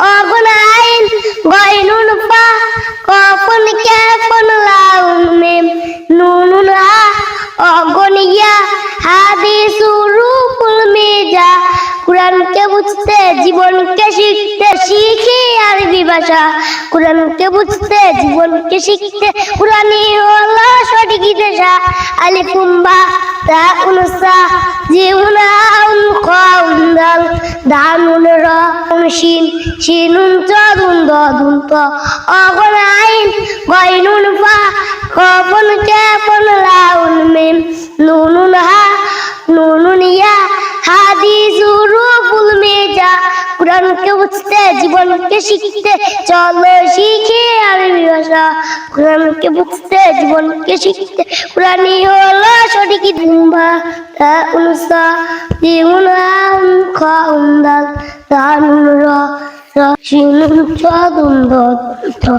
অগুন আইন গয়নুন ফা কফন ক্যাফন লাউন মিম নুনুন হা অগুন ইয়া হাদিসু রূপুল মিজা কুরআনকে বুঝতে জীবনকে শিখতে শিখি আরবি ভাষা কুরআনকে বুঝতে জীবনকে শিখতে কুরআনই হলো সঠিক দিশা আলিফুম বা তাউন সা জিউন আউন খাউন দাল দানুন রা শিন শিনুন চাদুন দাদুন তা অগন আইন গাইনুন ফা কফন ক্যাফন লাউন মিম নুনুন হা নুনুন ইয়া হাদিসু রূপুল মিজা কুরআনকে বুঝতে জীবনকে শিখতে চলো শিখি আরবি ভাষা কুরআনকে বুঝতে জীবনকে শিখতে কুরআনই হলো সঠিক দিশা তাউন সা জিউন আউন খাউন দাল দানুন রা শিনুন চাদুন দাদুন তা